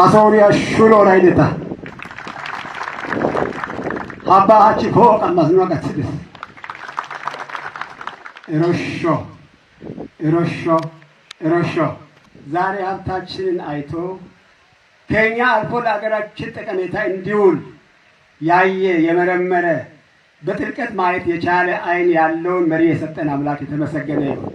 አሶሪያ ሹሎ ራይደታ አባቺ ፎቅ አማዝኖ ቀትስ እሮሾ ዛሬ ሀብታችንን አይቶ ከኛ አልፎ ለሀገራችን ጠቀሜታ እንዲውል ያየ የመረመረ በጥልቀት ማየት የቻለ አይን ያለውን መሪ የሰጠን አምላክ የተመሰገነ ይሁን።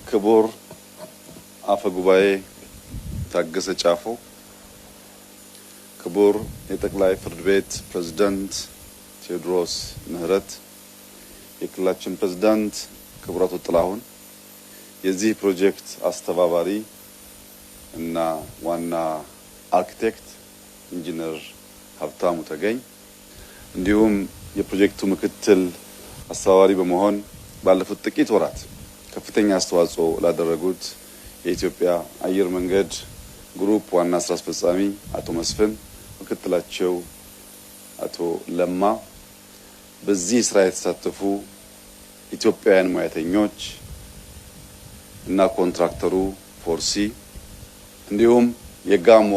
ክቡር አፈ ጉባኤ ታገሰ ጫፎ፣ ክቡር የጠቅላይ ፍርድ ቤት ፕሬዝዳንት ቴዎድሮስ ምህረት፣ የክልላችን ፕሬዝዳንት ክቡር አቶ ጥላሁን፣ የዚህ ፕሮጀክት አስተባባሪ እና ዋና አርኪቴክት ኢንጂነር ሀብታሙ ተገኝ፣ እንዲሁም የፕሮጀክቱ ምክትል አስተባባሪ በመሆን ባለፉት ጥቂት ወራት ከፍተኛ አስተዋጽኦ ላደረጉት የኢትዮጵያ አየር መንገድ ግሩፕ ዋና ስራ አስፈጻሚ አቶ መስፍን፣ ምክትላቸው አቶ ለማ፣ በዚህ ስራ የተሳተፉ ኢትዮጵያውያን ሙያተኞች እና ኮንትራክተሩ ፎርሲ፣ እንዲሁም የጋሞ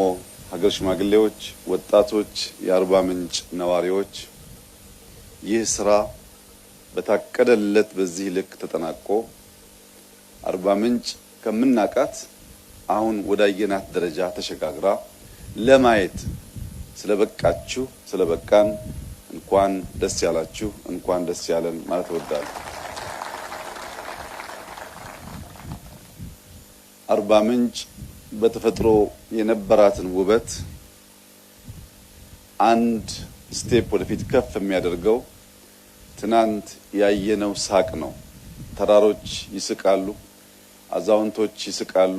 ሀገር ሽማግሌዎች፣ ወጣቶች፣ የአርባ ምንጭ ነዋሪዎች ይህ ስራ በታቀደለት በዚህ ልክ ተጠናቆ አርባ ምንጭ ከምናቃት አሁን ወዳየናት ደረጃ ተሸጋግራ ለማየት ስለበቃችሁ ስለበቃን እንኳን ደስ ያላችሁ እንኳን ደስ ያለን ማለት እወዳለሁ። አርባ ምንጭ በተፈጥሮ የነበራትን ውበት አንድ ስቴፕ ወደፊት ከፍ የሚያደርገው ትናንት ያየነው ሳቅ ነው። ተራሮች ይስቃሉ፣ አዛውንቶች ይስቃሉ፣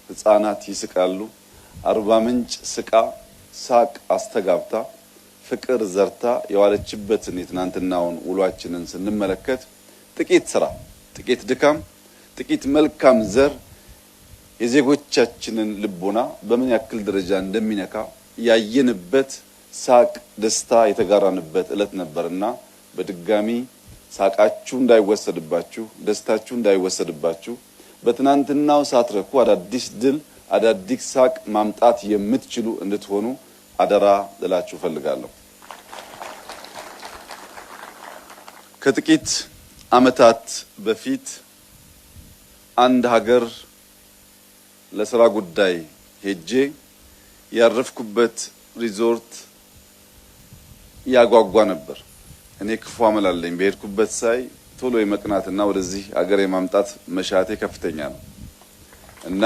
ህፃናት ይስቃሉ። አርባ ምንጭ ስቃ ሳቅ አስተጋብታ ፍቅር ዘርታ የዋለችበትን የትናንትናውን ውሏችንን ስንመለከት ጥቂት ስራ፣ ጥቂት ድካም፣ ጥቂት መልካም ዘር የዜጎቻችንን ልቦና በምን ያክል ደረጃ እንደሚነካ ያየንበት ሳቅ፣ ደስታ የተጋራንበት ዕለት ነበርና በድጋሚ ሳቃችሁ እንዳይወሰድባችሁ፣ ደስታችሁ እንዳይወሰድባችሁ በትናንትናው ሳትረኩ አዳዲስ ድል አዳዲስ ሳቅ ማምጣት የምትችሉ እንድትሆኑ አደራ ልላችሁ ፈልጋለሁ። ከጥቂት ዓመታት በፊት አንድ ሀገር ለስራ ጉዳይ ሄጄ ያረፍኩበት ሪዞርት ያጓጓ ነበር። እኔ ክፉ አመላለኝ በሄድኩበት ሳይ ቶሎ የመቅናትና ወደዚህ ሀገር የማምጣት መሻቴ ከፍተኛ ነው እና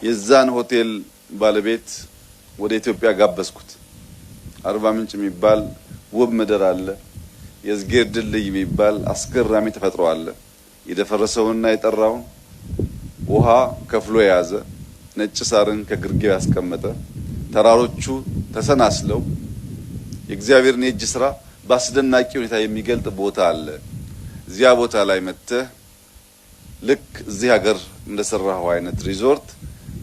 የዛን ሆቴል ባለቤት ወደ ኢትዮጵያ ጋበዝኩት። አርባ ምንጭ የሚባል ውብ ምድር አለ። የዝጌር ድልድይ የሚባል አስገራሚ ተፈጥሮ አለ። የደፈረሰውንና የጠራውን ውሃ ከፍሎ የያዘ ነጭ ሳርን ከግርጌው ያስቀመጠ ተራሮቹ ተሰናስለው የእግዚአብሔርን የእጅ ስራ በአስደናቂ ሁኔታ የሚገልጥ ቦታ አለ። እዚያ ቦታ ላይ መጥተህ ልክ እዚህ ሀገር እንደሰራው አይነት ሪዞርት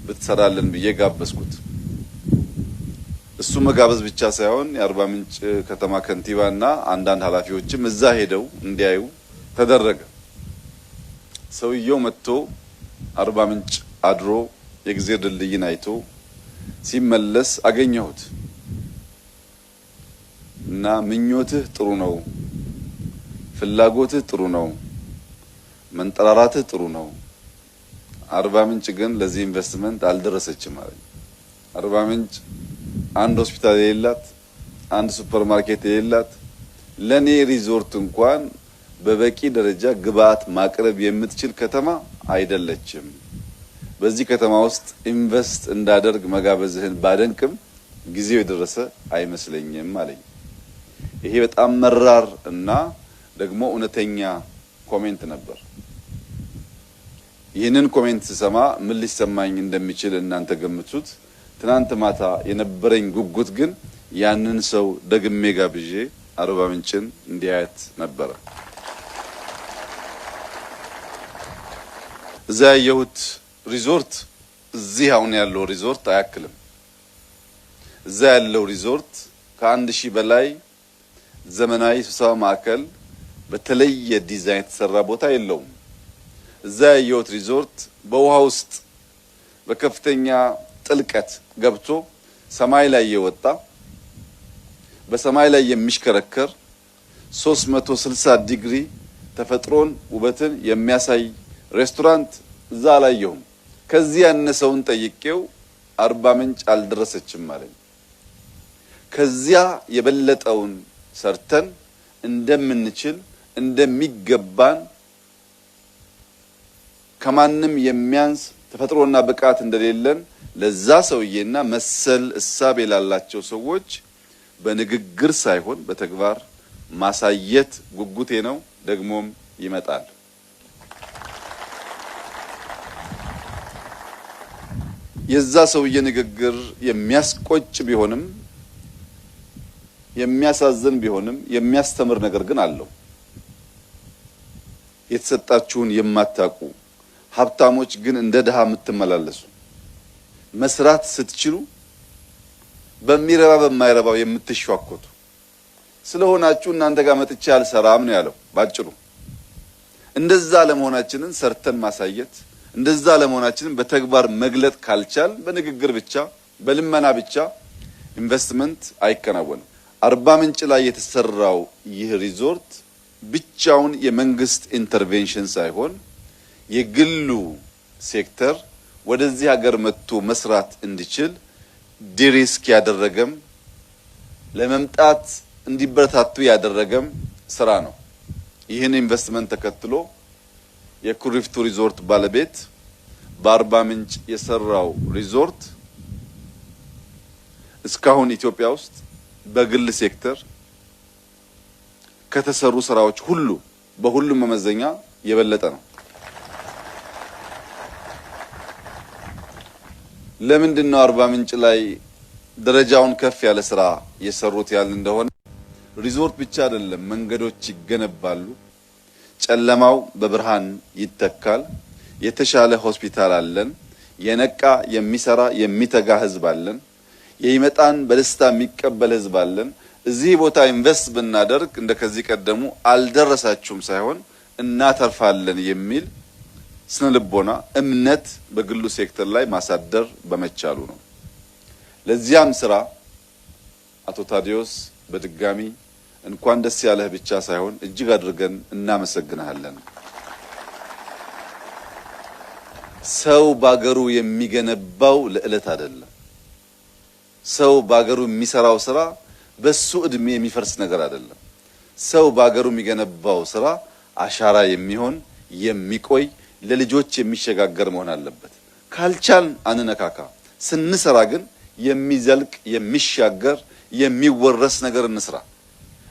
ብትሰራለን ብዬ ጋበዝኩት። እሱ መጋበዝ ብቻ ሳይሆን የአርባ ምንጭ ከተማ ከንቲባና አንዳንድ ኃላፊዎችም እዛ ሄደው እንዲያዩ ተደረገ። ሰውየው መጥቶ አርባ ምንጭ አድሮ የእግዚአብሔር ድልድይን አይቶ ሲመለስ አገኘሁት እና ምኞትህ ጥሩ ነው፣ ፍላጎትህ ጥሩ ነው፣ መንጠራራትህ ጥሩ ነው። አርባ ምንጭ ግን ለዚህ ኢንቨስትመንት አልደረሰችም ማለት ነው። አርባ ምንጭ አንድ ሆስፒታል የሌላት፣ አንድ ሱፐርማርኬት የሌላት፣ ለኔ ሪዞርት እንኳን በበቂ ደረጃ ግብአት ማቅረብ የምትችል ከተማ አይደለችም። በዚህ ከተማ ውስጥ ኢንቨስት እንዳደርግ መጋበዝህን ባደንቅም ጊዜው የደረሰ አይመስለኝም አለኝ። ይሄ በጣም መራር እና ደግሞ እውነተኛ ኮሜንት ነበር። ይህንን ኮሜንት ስሰማ ምን ሊሰማኝ እንደሚችል እናንተ ገምቱት። ትናንት ማታ የነበረኝ ጉጉት ግን ያንን ሰው ደግሜ ጋብዤ አርባ ምንጭን እንዲያያት ነበረ። እዛ ያየሁት ሪዞርት እዚህ አሁን ያለው ሪዞርት አያክልም። እዛ ያለው ሪዞርት ከ1000 በላይ ዘመናዊ ስብሰባ ማዕከል በተለየ ዲዛይን የተሰራ ቦታ የለውም። እዛ ያየሁት ሪዞርት በውሃ ውስጥ በከፍተኛ ጥልቀት ገብቶ ሰማይ ላይ የወጣ በሰማይ ላይ የሚሽከረከር 360 ዲግሪ ተፈጥሮን ውበትን የሚያሳይ ሬስቶራንት እዛ አላየሁም። ከዚህ ያነሰውን ጠይቄው አርባ ምንጭ አልደረሰችም ማለት ከዚያ የበለጠውን ሰርተን እንደምንችል እንደሚገባን ከማንም የሚያንስ ተፈጥሮና ብቃት እንደሌለን ለዛ ሰውዬና መሰል እሳቤ ላላቸው ሰዎች በንግግር ሳይሆን በተግባር ማሳየት ጉጉቴ ነው። ደግሞም ይመጣል። የዛ ሰውዬ ንግግር የሚያስቆጭ ቢሆንም የሚያሳዝን ቢሆንም የሚያስተምር ነገር ግን አለው። የተሰጣችሁን የማታውቁ ሀብታሞች ግን እንደ ድሃ የምትመላለሱ መስራት ስትችሉ በሚረባ በማይረባው የምትሸዋኮቱ ስለሆናችሁ እናንተ ጋር መጥቼ አልሰራም ነው ያለው ባጭሩ። እንደዛ ለመሆናችንን ሰርተን ማሳየት እንደዛ ለመሆናችንን በተግባር መግለጥ ካልቻል በንግግር ብቻ በልመና ብቻ ኢንቨስትመንት አይከናወንም። አርባ ምንጭ ላይ የተሰራው ይህ ሪዞርት ብቻውን የመንግስት ኢንተርቬንሽን ሳይሆን የግሉ ሴክተር ወደዚህ ሀገር መጥቶ መስራት እንዲችል ዲሪስክ ያደረገም ለመምጣት እንዲበረታቱ ያደረገም ስራ ነው። ይህን ኢንቨስትመንት ተከትሎ የኩሪፍቱ ሪዞርት ባለቤት በአርባ ምንጭ የሰራው ሪዞርት እስካሁን ኢትዮጵያ ውስጥ በግል ሴክተር ከተሰሩ ስራዎች ሁሉ በሁሉም መመዘኛ የበለጠ ነው። ለምንድነው አርባ ምንጭ ላይ ደረጃውን ከፍ ያለ ስራ የሰሩት ያል እንደሆነ ሪዞርት ብቻ አይደለም፣ መንገዶች ይገነባሉ፣ ጨለማው በብርሃን ይተካል፣ የተሻለ ሆስፒታል አለን፣ የነቃ የሚሰራ የሚተጋ ህዝብ አለን፣ የይመጣን በደስታ የሚቀበል ህዝብ አለን። እዚህ ቦታ ኢንቨስት ብናደርግ እንደከዚህ ቀደሙ አልደረሳችሁም ሳይሆን እናተርፋለን የሚል ስነ ልቦና እምነት በግሉ ሴክተር ላይ ማሳደር በመቻሉ ነው። ለዚያም ስራ አቶ ታዲዮስ በድጋሚ እንኳን ደስ ያለህ ብቻ ሳይሆን እጅግ አድርገን እናመሰግናለን። ሰው ባገሩ የሚገነባው ለዕለት አይደለም። ሰው ባገሩ የሚሰራው ስራ በሱ እድሜ የሚፈርስ ነገር አይደለም። ሰው ባገሩ የሚገነባው ስራ አሻራ የሚሆን የሚቆይ ለልጆች የሚሸጋገር መሆን አለበት። ካልቻል አንነካካ። ስንሰራ ግን የሚዘልቅ የሚሻገር የሚወረስ ነገር እንስራ።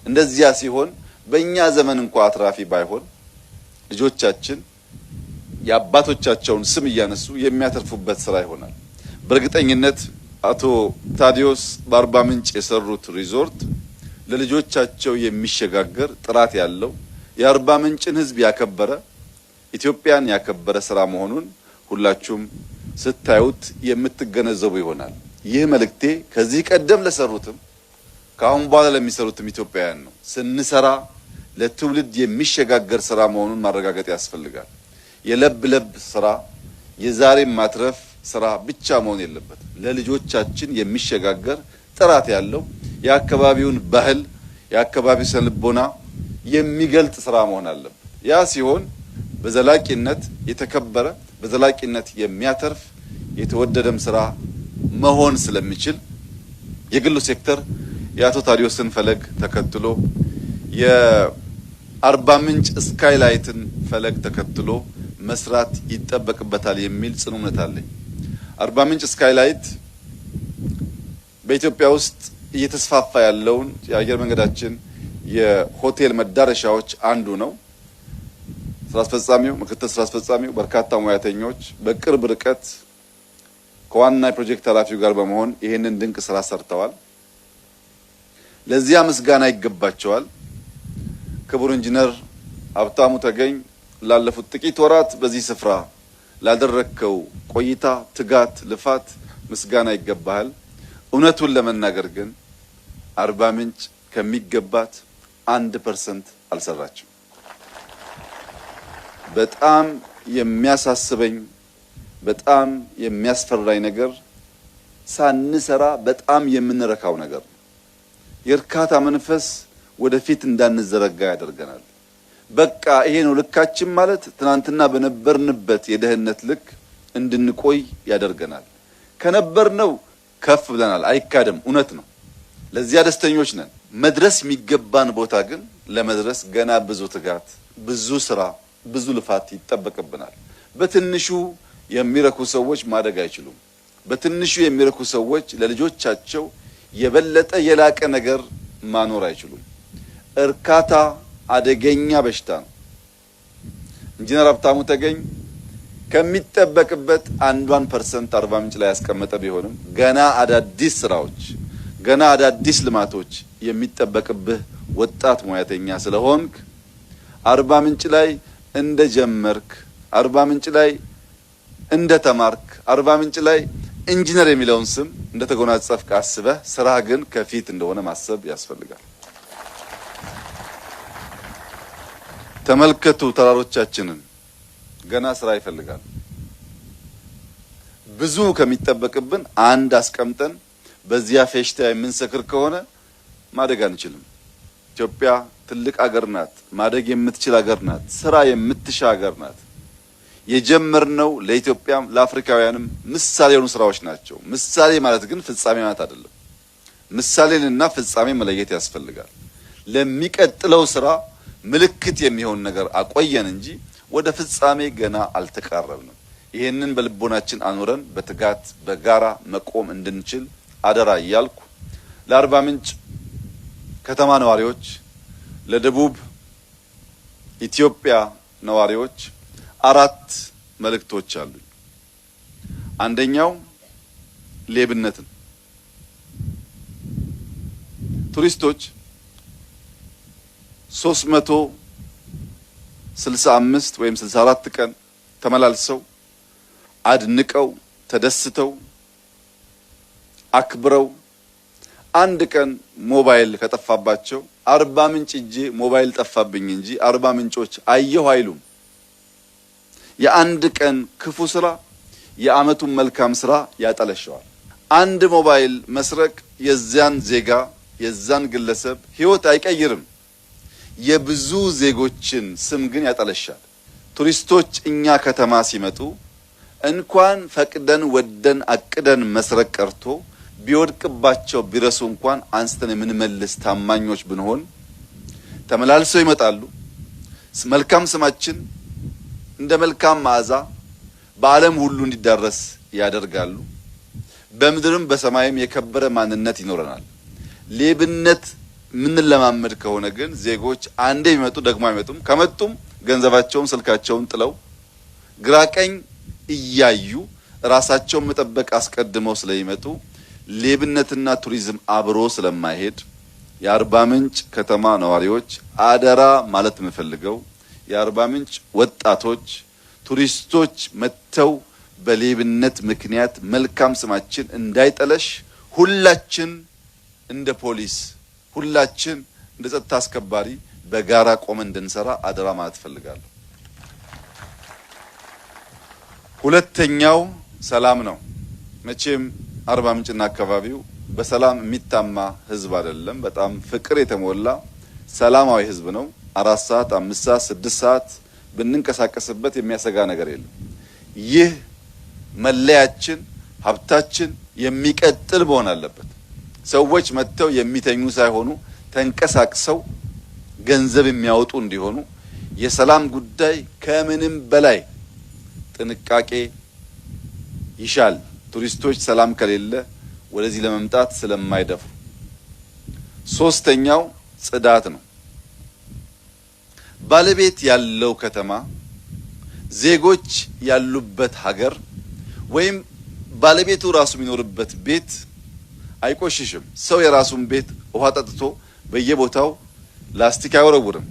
እንደዚያ ሲሆን በእኛ ዘመን እንኳን አትራፊ ባይሆን ልጆቻችን የአባቶቻቸውን ስም እያነሱ የሚያተርፉበት ስራ ይሆናል። በእርግጠኝነት አቶ ታዲዮስ በአርባ ምንጭ የሰሩት ሪዞርት ለልጆቻቸው የሚሸጋገር ጥራት ያለው የአርባ ምንጭን ህዝብ ያከበረ ኢትዮጵያን ያከበረ ስራ መሆኑን ሁላችሁም ስታዩት የምትገነዘቡ ይሆናል። ይህ መልእክቴ ከዚህ ቀደም ለሰሩትም ከአሁን በኋላ ለሚሰሩትም ኢትዮጵያውያን ነው። ስንሰራ ለትውልድ የሚሸጋገር ስራ መሆኑን ማረጋገጥ ያስፈልጋል። የለብ ለብ ስራ የዛሬ ማትረፍ ስራ ብቻ መሆን የለበትም። ለልጆቻችን የሚሸጋገር ጥራት ያለው የአካባቢውን ባህል የአካባቢው ስነልቦና የሚገልጥ ስራ መሆን አለበት። ያ ሲሆን በዘላቂነት የተከበረ በዘላቂነት የሚያተርፍ የተወደደም ስራ መሆን ስለሚችል የግሉ ሴክተር የአቶ ታዲዮስን ፈለግ ተከትሎ የአርባ ምንጭ ስካይላይትን ፈለግ ተከትሎ መስራት ይጠበቅበታል የሚል ጽኑ እምነት አለኝ። አርባ ምንጭ ስካይላይት በኢትዮጵያ ውስጥ እየተስፋፋ ያለውን የአየር መንገዳችን የሆቴል መዳረሻዎች አንዱ ነው። ስራ አስፈጻሚው፣ ምክትል ስራ አስፈጻሚው፣ በርካታ ሙያተኞች በቅርብ ርቀት ከዋና የፕሮጀክት ኃላፊው ጋር በመሆን ይህንን ድንቅ ስራ ሰርተዋል። ለዚያ ምስጋና ይገባቸዋል። ክቡር ኢንጂነር ሀብታሙ ተገኝ ላለፉት ጥቂት ወራት በዚህ ስፍራ ላደረከው ቆይታ፣ ትጋት፣ ልፋት ምስጋና ይገባሃል። እውነቱን ለመናገር ግን አርባ ምንጭ ከሚገባት 1% አልሰራችም። በጣም የሚያሳስበኝ በጣም የሚያስፈራኝ ነገር ሳንሰራ በጣም የምንረካው ነገር ነው። የእርካታ መንፈስ ወደፊት እንዳንዘረጋ ያደርገናል። በቃ ይሄ ነው ልካችን ማለት ትናንትና በነበርንበት የደህንነት ልክ እንድንቆይ ያደርገናል። ከነበርነው ከፍ ብለናል፣ አይካደም፣ እውነት ነው። ለዚያ ደስተኞች ነን። መድረስ የሚገባን ቦታ ግን ለመድረስ ገና ብዙ ትጋት፣ ብዙ ስራ፣ ብዙ ልፋት ይጠበቅብናል። በትንሹ የሚረኩ ሰዎች ማደግ አይችሉም። በትንሹ የሚረኩ ሰዎች ለልጆቻቸው የበለጠ የላቀ ነገር ማኖር አይችሉም። እርካታ አደገኛ በሽታ ነው። ኢንጂነር ሀብታሙ ተገኝ ከሚጠበቅበት 1% አርባ ምንጭ ላይ ያስቀመጠ ቢሆንም ገና አዳዲስ ስራዎች፣ ገና አዳዲስ ልማቶች የሚጠበቅብህ ወጣት ሙያተኛ ስለሆንክ አርባ ምንጭ ላይ እንደጀመርክ፣ አርባ ምንጭ ላይ እንደተማርክ፣ አርባ ምንጭ ላይ ኢንጂነር የሚለውን ስም እንደተጎናጸፍክ አስበህ ስራ ግን ከፊት እንደሆነ ማሰብ ያስፈልጋል። ተመልከቱ ተራሮቻችንን፣ ገና ስራ ይፈልጋል። ብዙ ከሚጠበቅብን አንድ አስቀምጠን በዚያ ፌሽታ የምንሰክር ከሆነ ማደግ አንችልም። ኢትዮጵያ ትልቅ ሀገር ናት፣ ማደግ የምትችል ሀገር ናት፣ ስራ የምትሻ ሀገር ናት። የጀመርነው ለኢትዮጵያም ለአፍሪካውያንም ምሳሌ የሆኑ ስራዎች ናቸው። ምሳሌ ማለት ግን ፍጻሜ ማለት አይደለም። ምሳሌንና ፍጻሜ መለየት ያስፈልጋል። ለሚቀጥለው ስራ ምልክት የሚሆን ነገር አቆየን እንጂ ወደ ፍጻሜ ገና አልተቃረብንም። ይህንን በልቦናችን አኑረን በትጋት በጋራ መቆም እንድንችል አደራ እያልኩ ለአርባ ምንጭ ከተማ ነዋሪዎች፣ ለደቡብ ኢትዮጵያ ነዋሪዎች 4 መልእክቶች አሉኝ። አንደኛው ሌብነትን ቱሪስቶች 365 ወይም 64 ቀን ተመላልሰው አድንቀው ተደስተው አክብረው አንድ ቀን ሞባይል ከጠፋባቸው አርባ ምንጭ እጄ ሞባይል ጠፋብኝ እንጂ አርባ ምንጮች አየሁ አይሉም። የአንድ ቀን ክፉ ስራ የአመቱን መልካም ስራ ያጠለሸዋል። አንድ ሞባይል መስረቅ የዛን ዜጋ የዛን ግለሰብ ህይወት አይቀይርም። የብዙ ዜጎችን ስም ግን ያጠለሻል። ቱሪስቶች እኛ ከተማ ሲመጡ እንኳን ፈቅደን ወደን አቅደን መስረቅ ቀርቶ ቢወድቅባቸው ቢረሱ እንኳን አንስተን የምንመልስ ታማኞች ብንሆን ተመላልሰው ይመጣሉ። መልካም ስማችን እንደ መልካም መዓዛ በዓለም ሁሉ እንዲዳረስ ያደርጋሉ። በምድርም በሰማይም የከበረ ማንነት ይኖረናል። ሌብነት ምን ለማመድ ከሆነ ግን ዜጎች አንዴ ቢመጡ ደግሞ አይመጡም። ከመጡም ገንዘባቸውን ስልካቸውን ጥለው ግራቀኝ እያዩ ራሳቸውን መጠበቅ አስቀድመው ስለሚመጡ ሌብነትና ቱሪዝም አብሮ ስለማይሄድ የአርባ ምንጭ ከተማ ነዋሪዎች አደራ ማለት የምፈልገው የአርባ ምንጭ ወጣቶች ቱሪስቶች መተው በሌብነት ምክንያት መልካም ስማችን እንዳይጠለሽ ሁላችን እንደ ፖሊስ ሁላችን እንደ ጸጥታ አስከባሪ በጋራ ቆመን እንድንሰራ አደራ ማለት ፈልጋለሁ። ሁለተኛው ሰላም ነው። መቼም አርባ ምንጭና አካባቢው በሰላም የሚታማ ህዝብ አይደለም። በጣም ፍቅር የተሞላ ሰላማዊ ህዝብ ነው። 4 ሰዓት 5 ሰዓት 6 ሰዓት ብንንቀሳቀስበት የሚያሰጋ ነገር የለም። ይህ መለያችን ሀብታችን የሚቀጥል መሆን አለበት። ሰዎች መጥተው የሚተኙ ሳይሆኑ ተንቀሳቅሰው ገንዘብ የሚያወጡ እንዲሆኑ የሰላም ጉዳይ ከምንም በላይ ጥንቃቄ ይሻል። ቱሪስቶች ሰላም ከሌለ ወደዚህ ለመምጣት ስለማይደፍሩ። ሶስተኛው ጽዳት ነው። ባለቤት ያለው ከተማ ዜጎች ያሉበት ሀገር ወይም ባለቤቱ ራሱ የሚኖርበት ቤት አይቆሽሽም። ሰው የራሱን ቤት ውሃ ጠጥቶ በየቦታው ላስቲክ አይወረውርም።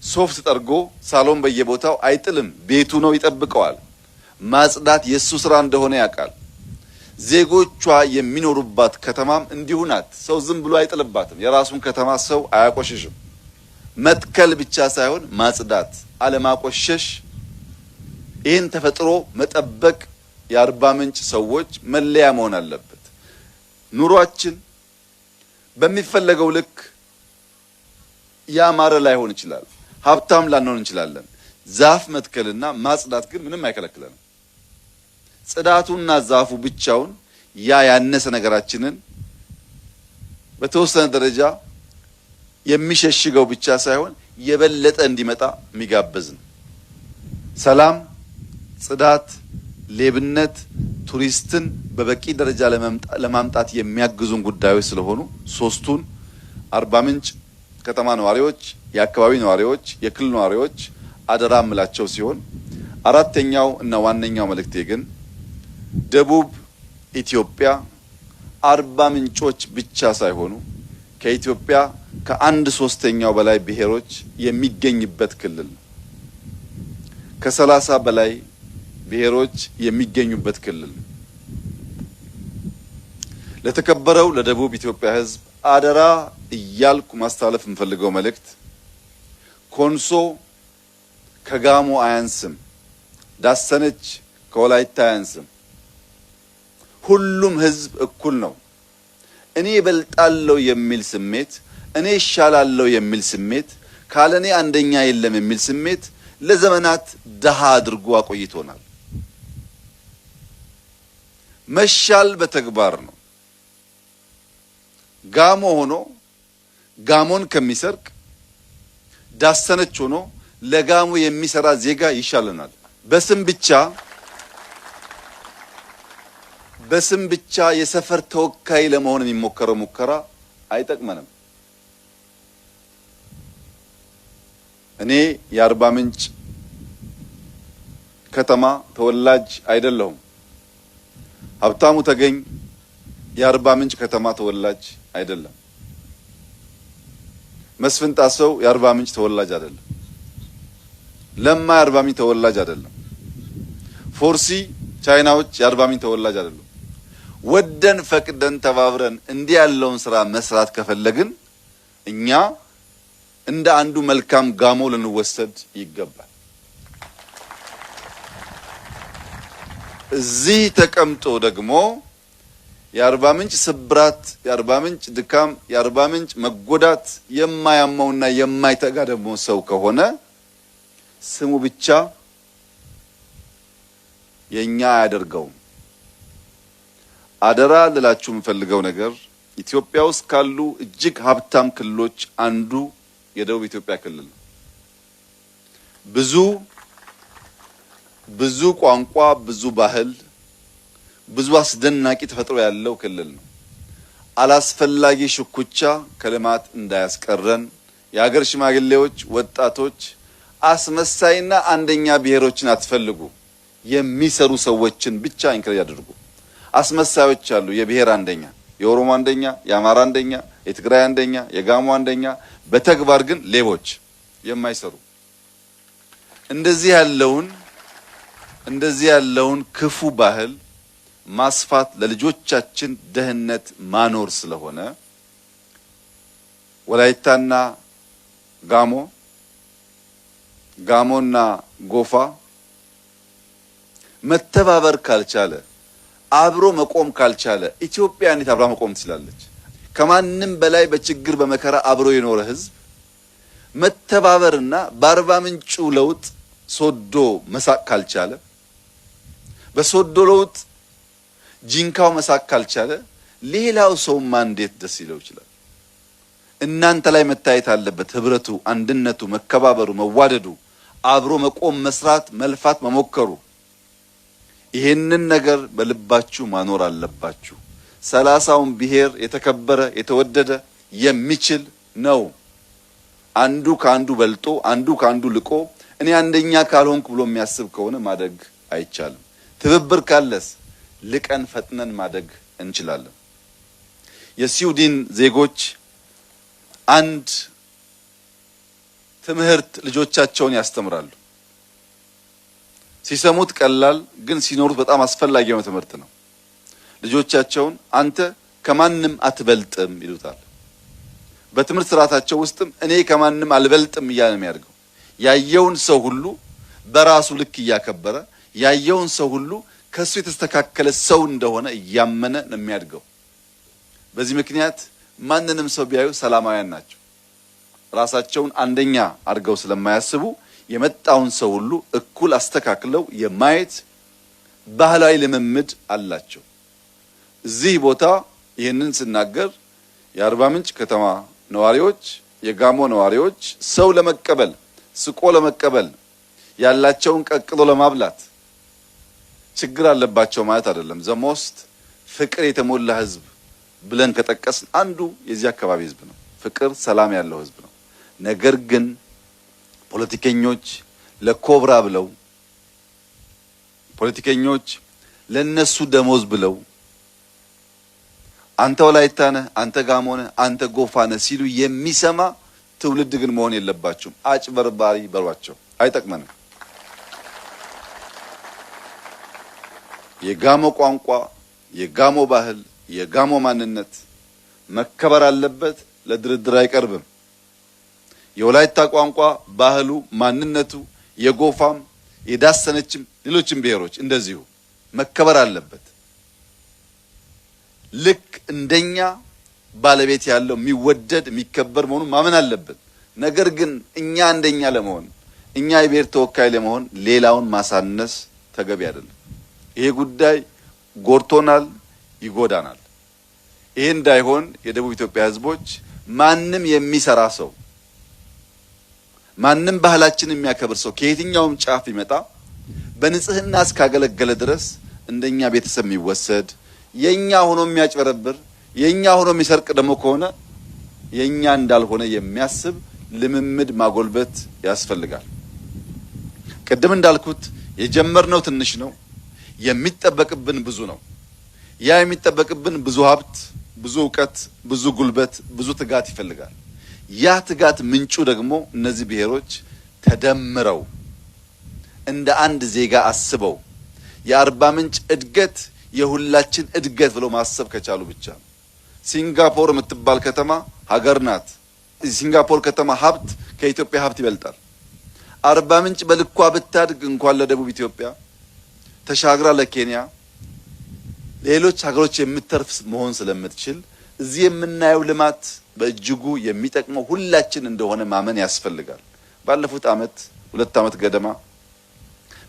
ሶፍት ጠርጎ ሳሎን በየቦታው አይጥልም። ቤቱ ነው ይጠብቀዋል። ማጽዳት የሱ ስራ እንደሆነ ያውቃል። ዜጎቿ የሚኖሩባት ከተማም እንዲሁ ናት። ሰው ዝም ብሎ አይጥልባትም። የራሱን ከተማ ሰው አያቆሽሽም። መትከል ብቻ ሳይሆን ማጽዳት፣ አለማቆሸሽ፣ ይህን ተፈጥሮ መጠበቅ የአርባ ምንጭ ሰዎች መለያ መሆን አለበት። ኑሯችን በሚፈለገው ልክ ያማረ ላይሆን ይችላል። ሀብታም ላንሆን እንችላለን። ዛፍ መትከልና ማጽዳት ግን ምንም አይከለክለንም። ጽዳቱና ዛፉ ብቻውን ያነሰ ነገራችንን በተወሰነ ደረጃ የሚሸሽገው ብቻ ሳይሆን የበለጠ እንዲመጣ የሚጋብዝ ነው። ሰላም፣ ጽዳት፣ ሌብነት ቱሪስትን በበቂ ደረጃ ለማምጣት የሚያግዙን ጉዳዮች ስለሆኑ ሶስቱን አርባ ምንጭ ከተማ ነዋሪዎች፣ የአካባቢ ነዋሪዎች፣ የክልል ነዋሪዎች አደራ ምላቸው ሲሆን አራተኛው እና ዋነኛው መልእክቴ ግን ደቡብ ኢትዮጵያ አርባ ምንጮች ብቻ ሳይሆኑ ከኢትዮጵያ ከ1/3 በላይ ብሔሮች የሚገኝበት ክልል ነው። ከ30 በላይ ብሔሮች የሚገኙበት ክልል ነው። ለተከበረው ለደቡብ ኢትዮጵያ ሕዝብ አደራ እያልኩ ማስተላለፍ የምፈልገው መልእክት ኮንሶ ከጋሞ አያንስም፣ ዳሰነች ከወላይታ አያንስም። ሁሉም ሕዝብ እኩል ነው። እኔ እበልጣለሁ የሚል ስሜት፣ እኔ እሻላለሁ የሚል ስሜት፣ ካለኔ አንደኛ የለም የሚል ስሜት ለዘመናት ደሃ አድርጎ አቆይቶናል። መሻል በተግባር ነው። ጋሞ ሆኖ ጋሞን ከሚሰርቅ ዳሰነች ሆኖ ለጋሞ የሚሰራ ዜጋ ይሻለናል። በስም ብቻ የሰፈር ተወካይ ለመሆን የሚሞከረው ሙከራ አይጠቅመንም። እኔ የአርባ ምንጭ ከተማ ተወላጅ አይደለሁም። ሀብታሙ ተገኝ የአርባ ምንጭ ከተማ ተወላጅ አይደለም። መስፍን ጣሰው የአርባ ምንጭ ተወላጅ አይደለም። ለማ የአርባ ምንጭ ተወላጅ አይደለም። ፎርሲ ቻይናዎች የአርባ ምንጭ ተወላጅ አይደለም። ወደን ፈቅደን ተባብረን እንዲህ ያለውን ስራ መስራት ከፈለግን እኛ እንደ አንዱ መልካም ጋሞ ልንወሰድ ይገባል። እዚህ ተቀምጦ ደግሞ የአርባ ምንጭ ስብራት፣ የአርባ ምንጭ ድካም፣ የአርባ ምንጭ መጎዳት የማያመውና የማይተጋ ደግሞ ሰው ከሆነ ስሙ ብቻ የኛ አያደርገውም። አደራ ልላችሁ የምፈልገው ነገር ኢትዮጵያ ውስጥ ካሉ እጅግ ሀብታም ክልሎች አንዱ የደቡብ ኢትዮጵያ ክልል ነው። ብዙ ቋንቋ፣ ብዙ ባህል፣ ብዙ አስደናቂ ተፈጥሮ ያለው ክልል ነው። አላስፈላጊ ሽኩቻ ከልማት እንዳያስቀረን የሀገር ሽማግሌዎች፣ ወጣቶች አስመሳይና አንደኛ ብሔሮችን አትፈልጉ። የሚሰሩ ሰዎችን ብቻ ኢንክሬጅ አድርጉ። አስመሳዮች አሉ። የብሔር አንደኛ፣ የኦሮሞ አንደኛ፣ የአማራ አንደኛ፣ የትግራይ አንደኛ፣ የጋሞ አንደኛ፣ በተግባር ግን ሌቦች የማይሰሩ እንደዚህ ያለውን ክፉ ባህል ማስፋት ለልጆቻችን ደህንነት ማኖር ስለሆነ ወላይታና ጋሞና ጎፋ መተባበር ካልቻለ አብሮ መቆም ካልቻለ ኢትዮጵያ እንዴት አብራ መቆም ትችላለች? ከማንም በላይ በችግር በመከራ አብሮ የኖረ ህዝብ መተባበርና በአርባ ምንጩ ለውጥ ሶዶ መሳቅ ካልቻለ፣ በሶዶ ለውጥ ጂንካው መሳቅ ካልቻለ ሌላው ሰውማ እንዴት ደስ ይለው ይችላል? እናንተ ላይ መታየት አለበት ህብረቱ፣ አንድነቱ፣ መከባበሩ፣ መዋደዱ፣ አብሮ መቆም፣ መስራት፣ መልፋት፣ መሞከሩ። ይሄንን ነገር በልባችሁ ማኖር አለባችሁ። 30ውን ብሔር የተከበረ የተወደደ የሚችል ነው። አንዱ ካንዱ በልጦ አንዱ ካንዱ ልቆ እኔ አንደኛ ካልሆንኩ ብሎ የሚያስብ ከሆነ ማደግ አይቻልም። ትብብር ካለስ ልቀን ፈጥነን ማደግ እንችላለን። የስዊድን ዜጎች አንድ ትምህርት ልጆቻቸውን ያስተምራሉ። ሲሰሙት ቀላል ግን ሲኖሩት በጣም አስፈላጊ የሆነ ትምህርት ነው። ልጆቻቸውን አንተ ከማንም አትበልጥም ይሉታል። በትምህርት ስርዓታቸው ውስጥም እኔ ከማንም አልበልጥም እያለ ነው የሚያድገው። ያየውን ሰው ሁሉ በራሱ ልክ እያከበረ ያየውን ሰው ሁሉ ከሱ የተስተካከለ ሰው እንደሆነ እያመነ ነው የሚያድገው። በዚህ ምክንያት ማንንም ሰው ቢያዩ ሰላማውያን ናቸው። ራሳቸውን አንደኛ አድርገው ስለማያስቡ የመጣውን ሰው ሁሉ እኩል አስተካክለው የማየት ባህላዊ ልምምድ አላቸው። እዚህ ቦታ ይህንን ስናገር የአርባ ምንጭ ከተማ ነዋሪዎች፣ የጋሞ ነዋሪዎች ሰው ለመቀበል ስቆ ለመቀበል ያላቸውን ቀቅሎ ለማብላት ችግር አለባቸው ማለት አይደለም። ዘሞስት ፍቅር የተሞላ ህዝብ ብለን ከጠቀስን አንዱ የዚህ አካባቢ ህዝብ ነው። ፍቅር፣ ሰላም ያለው ህዝብ ነው። ነገር ግን ፖለቲከኞች ለኮብራ ብለው ፖለቲከኞች ለነሱ ደሞዝ ብለው አንተ ወላይታ ነህ፣ አንተ ጋሞ ነህ፣ አንተ ጎፋ ነህ ሲሉ የሚሰማ ትውልድ ግን መሆን የለባቸውም። አጭበርባሪ በሏቸው፣ አይጠቅመንም። የጋሞ ቋንቋ፣ የጋሞ ባህል፣ የጋሞ ማንነት መከበር አለበት፣ ለድርድር አይቀርብም። የወላይታ ቋንቋ፣ ባህሉ፣ ማንነቱ የጎፋም የዳሰነችም ሌሎችም ብሔሮች እንደዚሁ መከበር አለበት። ልክ እንደኛ ባለቤት ያለው የሚወደድ የሚከበር መሆኑን ማመን አለብን። ነገር ግን እኛ እንደኛ ለመሆን እኛ የብሔር ተወካይ ለመሆን ሌላውን ማሳነስ ተገቢ አይደለም። ይሄ ጉዳይ ጎርቶናል፣ ይጎዳናል። ይሄ እንዳይሆን የደቡብ ኢትዮጵያ ህዝቦች ማንም የሚሰራ ሰው ማንም ባህላችን የሚያከብር ሰው ከየትኛውም ጫፍ ይመጣ በንጽህና እስካገለገለ ድረስ እንደኛ ቤተሰብ የሚወሰድ የኛ ሆኖ የሚያጭበረብር የኛ ሆኖ የሚሰርቅ ደግሞ ከሆነ የኛ እንዳልሆነ የሚያስብ ልምምድ ማጎልበት ያስፈልጋል። ቅድም እንዳልኩት የጀመርነው ትንሽ ነው፣ የሚጠበቅብን ብዙ ነው። ያ የሚጠበቅብን ብዙ ሀብት፣ ብዙ ዕውቀት፣ ብዙ ጉልበት፣ ብዙ ትጋት ይፈልጋል። ያ ትጋት ምንጩ ደግሞ እነዚህ ብሔሮች ተደምረው እንደ አንድ ዜጋ አስበው የአርባ ምንጭ እድገት የሁላችን እድገት ብሎ ማሰብ ከቻሉ ብቻ ነው። ሲንጋፖር የምትባል ከተማ ሀገር ናት። ሲንጋፖር ከተማ ሀብት ከኢትዮጵያ ሀብት ይበልጣል። አርባ ምንጭ በልኳ ብታድግ እንኳን ለደቡብ ኢትዮጵያ ተሻግራ ለኬንያ ሌሎች ሀገሮች የምትተርፍ መሆን ስለምትችል እዚህ የምናየው ልማት በእጅጉ የሚጠቅመው ሁላችን እንደሆነ ማመን ያስፈልጋል። ባለፉት አመት 2 አመት ገደማ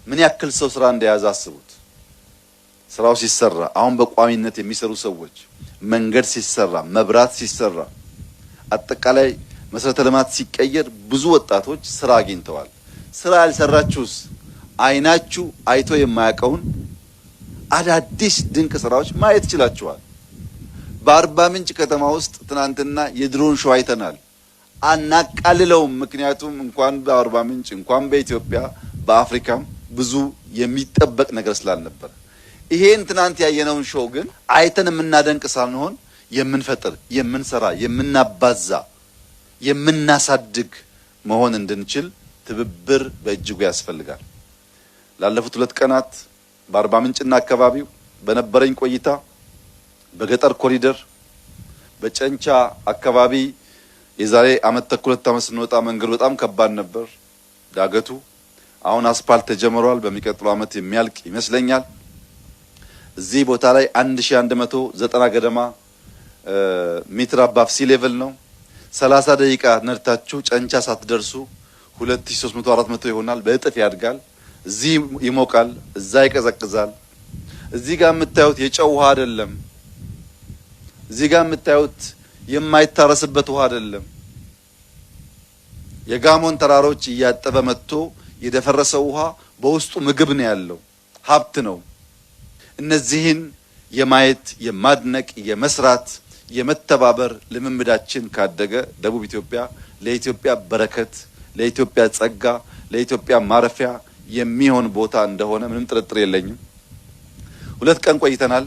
ምን ያክል ሰው ስራ እንደያዘ አስቡት። ስራው ሲሰራ አሁን በቋሚነት የሚሰሩ ሰዎች፣ መንገድ ሲሰራ፣ መብራት ሲሰራ፣ አጠቃላይ መሰረተ ልማት ሲቀየር ብዙ ወጣቶች ስራ አግኝተዋል። ስራ ያልሰራችሁስ አይናችሁ አይቶ የማያውቀውን አዳዲስ ድንቅ ስራዎች ማየት ይችላችኋል። በአርባ ምንጭ ከተማ ውስጥ ትናንትና የድሮን ሾው አይተናል። አናቃልለውም። ምክንያቱም እንኳን በአርባ ምንጭ እንኳን በኢትዮጵያ በአፍሪካም ብዙ የሚጠበቅ ነገር ስላልነበር ይሄን ትናንት ያየነውን ሾው ግን አይተን የምናደንቅ ሳንሆን የምንፈጥር፣ የምንሰራ፣ የምናባዛ፣ የምናሳድግ መሆን እንድንችል ትብብር በእጅጉ ያስፈልጋል። ላለፉት 2 ቀናት በአርባ ምንጭና አካባቢው በነበረኝ ቆይታ በገጠር ኮሪደር በጨንቻ አካባቢ የዛሬ አመት ተኩል 2 አመት ስንወጣ መንገዱ በጣም ከባድ ነበር፣ ዳገቱ። አሁን አስፓልት ተጀምሯል። በሚቀጥለው አመት የሚያልቅ ይመስለኛል። እዚህ ቦታ ላይ 1190 ገደማ ሜትር አባፍ ሲ ሌቭል ነው። 30 ደቂቃ ነድታችሁ ጨንቻ ሳትደርሱ 2300 400 ይሆናል። በእጥፍ ያድጋል። እዚህ ይሞቃል፣ እዛ ይቀዘቅዛል። እዚህ ጋር የምታዩት የጨው ውሃ አይደለም። እዚህ ጋር የምታዩት የማይታረስበት ውሃ አይደለም። የጋሞን ተራሮች እያጠበ መጥቶ የደፈረሰው ውሃ በውስጡ ምግብ ነው ያለው፣ ሀብት ነው። እነዚህን የማየት የማድነቅ የመስራት የመተባበር ልምምዳችን ካደገ ደቡብ ኢትዮጵያ ለኢትዮጵያ በረከት፣ ለኢትዮጵያ ጸጋ፣ ለኢትዮጵያ ማረፊያ የሚሆን ቦታ እንደሆነ ምንም ጥርጥር የለኝም። 2 ቀን ቆይተናል።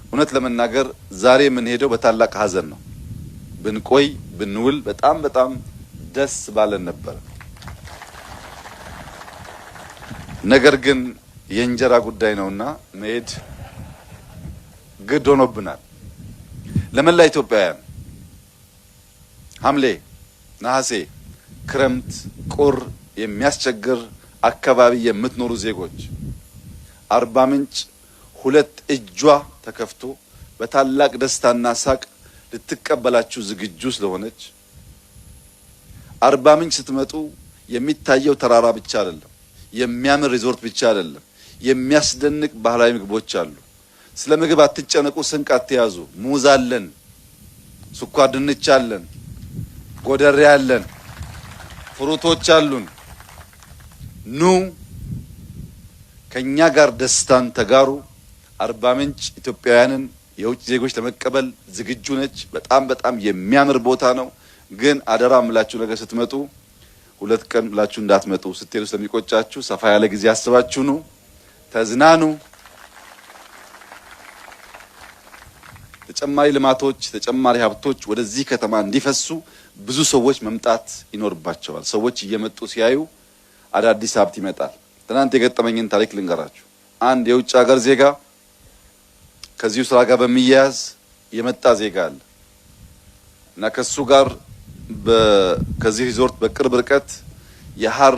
እውነት ለመናገር ዛሬ የምንሄደው በታላቅ ሀዘን ነው። ብንቆይ ብንውል በጣም ደስ ባለን ነበር። ነገር ግን የእንጀራ ጉዳይ ነውና መሄድ ግድ ሆኖብናል። ለመላ ኢትዮጵያውያን ሐምሌ፣ ነሐሴ፣ ክረምት፣ ቁር የሚያስቸግር አካባቢ የምትኖሩ ዜጎች አርባ ምንጭ 2 እጇ ተከፍቶ በታላቅ ደስታና ሳቅ ልትቀበላችሁ ዝግጁ ስለሆነች አርባ ምንጭ ስትመጡ የሚታየው ተራራ ብቻ አይደለም፣ የሚያምር ሪዞርት ብቻ አይደለም፣ የሚያስደንቅ ባህላዊ ምግቦች አሉ። ስለ ምግብ አትጨነቁ፣ ስንቅ አትያዙ። ሙዝ አለን፣ ስኳር ድንች አለን፣ ጎደሬ አለን፣ ፍሩቶች አሉን። ኑ ከኛ ጋር ደስታን ተጋሩ። አርባ ምንጭ ኢትዮጵያውያንን የውጭ ዜጎች ለመቀበል ዝግጁ ነች። በጣም የሚያምር ቦታ ነው። ግን አደራ ምላችሁ ነገር ስትመጡ 2 ቀን ብላችሁ እንዳትመጡ። ስትሄዱ ስለሚቆጫችሁ ሰፋ ያለ ጊዜ አስባችሁ ኑ፣ ተዝናኑ። ተጨማሪ ልማቶች፣ ተጨማሪ ሀብቶች ወደዚህ ከተማ እንዲፈሱ ብዙ ሰዎች መምጣት ይኖርባቸዋል። ሰዎች እየመጡ ሲያዩ አዳዲስ ሀብት ይመጣል። ትናንት የገጠመኝን ታሪክ ልንገራችሁ። አንድ የውጭ ሀገር ዜጋ ከዚሁ ስራ ጋር በሚያያዝ የመጣ ዜጋ አለ እና ከሱ ጋር ከዚህ ሪዞርት በቅርብ ርቀት የሐር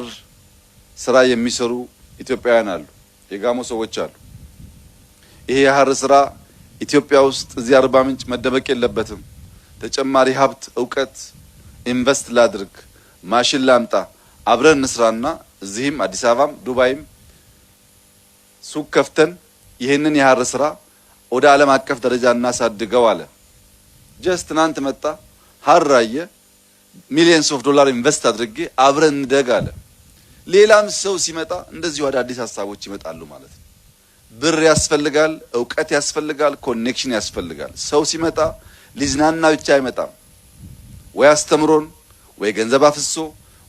ስራ የሚሰሩ ኢትዮጵያውያን አሉ፣ የጋሞ ሰዎች አሉ። ይሄ የሐር ስራ ኢትዮጵያ ውስጥ እዚህ አርባ ምንጭ መደበቅ የለበትም። ተጨማሪ ሀብት፣ እውቀት ኢንቨስት ላድርግ፣ ማሽን ላምጣ፣ አብረን እንስራና እዚህም አዲስ አበባም ዱባይም ሱቅ ከፍተን ይህንን የሐር ስራ ወደ ዓለም አቀፍ ደረጃ እናሳድገው አለ። ጀስት ትናንት መጣ፣ ሐር አየ፣ ሚሊየንስ ኦፍ ዶላር ኢንቨስት አድርጌ አብረን እንደግ አለ። ሌላም ሰው ሲመጣ እንደዚሁ አዳዲስ ሀሳቦች ይመጣሉ ማለት ነው። ብር ያስፈልጋል፣ እውቀት ያስፈልጋል፣ ኮኔክሽን ያስፈልጋል። ሰው ሲመጣ ሊዝናና ብቻ አይመጣም። ወይ አስተምሮን፣ ወይ ገንዘብ አፍሶ፣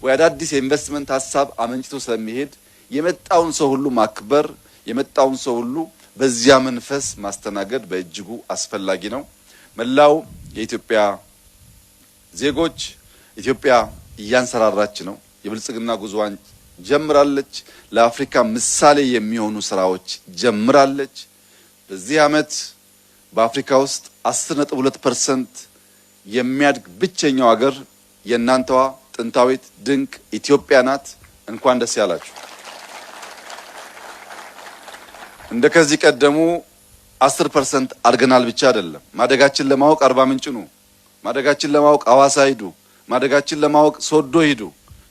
ወይ አዳዲስ የኢንቨስትመንት ሀሳብ አመንጭቶ ስለሚሄድ የመጣውን ሰው ሁሉ ማክበር፣ የመጣውን ሰው ሁሉ በዚያ መንፈስ ማስተናገድ በእጅጉ አስፈላጊ ነው። መላው የኢትዮጵያ ዜጎች ኢትዮጵያ እያንሰራራች ነው። የብልጽግና ጉዞዋን ጀምራለች። ለአፍሪካ ምሳሌ የሚሆኑ ስራዎች ጀምራለች። በዚህ ዓመት በአፍሪካ ውስጥ 10.2% የሚያድግ ብቸኛው ሀገር የእናንተዋ ጥንታዊት ድንቅ ኢትዮጵያ ናት። እንኳን ደስ ያላችሁ። እንደ ከዚህ ቀደሙ 10% አድገናል ብቻ አይደለም። ማደጋችን ለማወቅ አርባ ምንጭ ኑ፣ ማደጋችን ለማወቅ ሐዋሳ ሂዱ፣ ማደጋችን ለማወቅ ሶዶ ሂዱ፣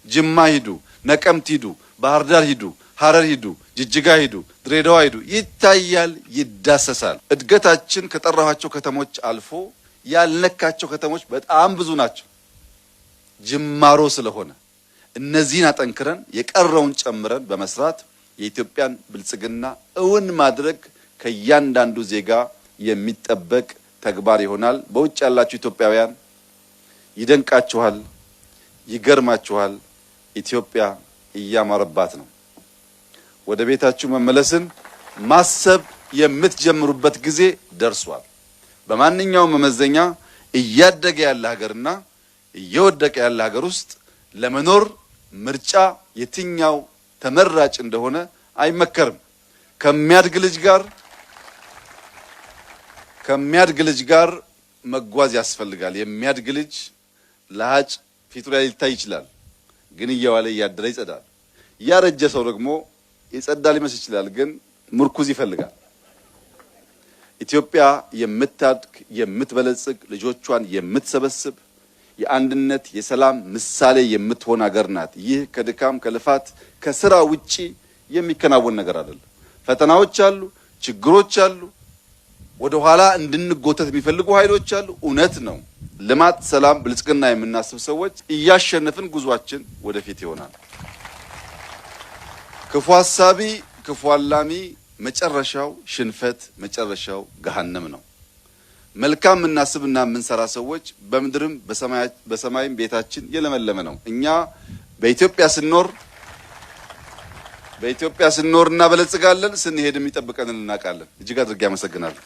ጅማ ሂዱ፣ ነቀምት ሂዱ፣ ባህር ዳር ሂዱ፣ ሐረር ሂዱ፣ ጅጅጋ ሂዱ፣ ድሬዳዋ ሂዱ። ይታያል፣ ይዳሰሳል። እድገታችን ከጠራኋቸው ከተሞች አልፎ ያልነካቸው ከተሞች በጣም ብዙ ናቸው። ጅማሮ ስለሆነ እነዚህን አጠንክረን የቀረውን ጨምረን በመስራት የኢትዮጵያን ብልጽግና እውን ማድረግ ከእያንዳንዱ ዜጋ የሚጠበቅ ተግባር ይሆናል። በውጭ ያላችሁ ኢትዮጵያውያን ይደንቃችኋል፣ ይገርማችኋል። ኢትዮጵያ እያማረባት ነው። ወደ ቤታችሁ መመለስን ማሰብ የምትጀምሩበት ጊዜ ደርሷል። በማንኛውም መመዘኛ እያደገ ያለ ሀገርና እየወደቀ ያለ ሀገር ውስጥ ለመኖር ምርጫ የትኛው ተመራጭ እንደሆነ አይመከርም። ከሚያድግ ልጅ ጋር መጓዝ ያስፈልጋል። የሚያድግ ልጅ ለሀጭ ፊቱ ላይ ሊታይ ይችላል፣ ግን እየዋለ እያደረ ይጸዳል። ያረጀ ሰው ደግሞ የጸዳ ሊመስል ይችላል፣ ግን ምርኩዝ ይፈልጋል። ኢትዮጵያ የምታድግ የምትበለጽግ ልጆቿን የምትሰበስብ የአንድነት የሰላም ምሳሌ የምትሆን ሀገር ናት። ይህ ከድካም ከልፋት ከስራ ውጪ የሚከናወን ነገር አይደለም። ፈተናዎች አሉ፣ ችግሮች አሉ፣ ወደ ኋላ እንድንጎተት የሚፈልጉ ኃይሎች አሉ። እውነት ነው። ልማት፣ ሰላም፣ ብልጽግና የምናስብ ሰዎች እያሸነፍን ጉዟችን ወደፊት ይሆናል። ክፉ ሐሳቢ፣ ክፉ አላሚ መጨረሻው ሽንፈት፣ መጨረሻው ገሃነም ነው። መልካም እናስብና የምንሰራ ሰዎች በምድርም በሰማይም ቤታችን የለመለመ ነው። እኛ በኢትዮጵያ ስንኖር እናበለጽጋለን፣ ስንሄድም ይጠብቀናል እናውቃለን። እጅግ አድርጌ አመሰግናለሁ።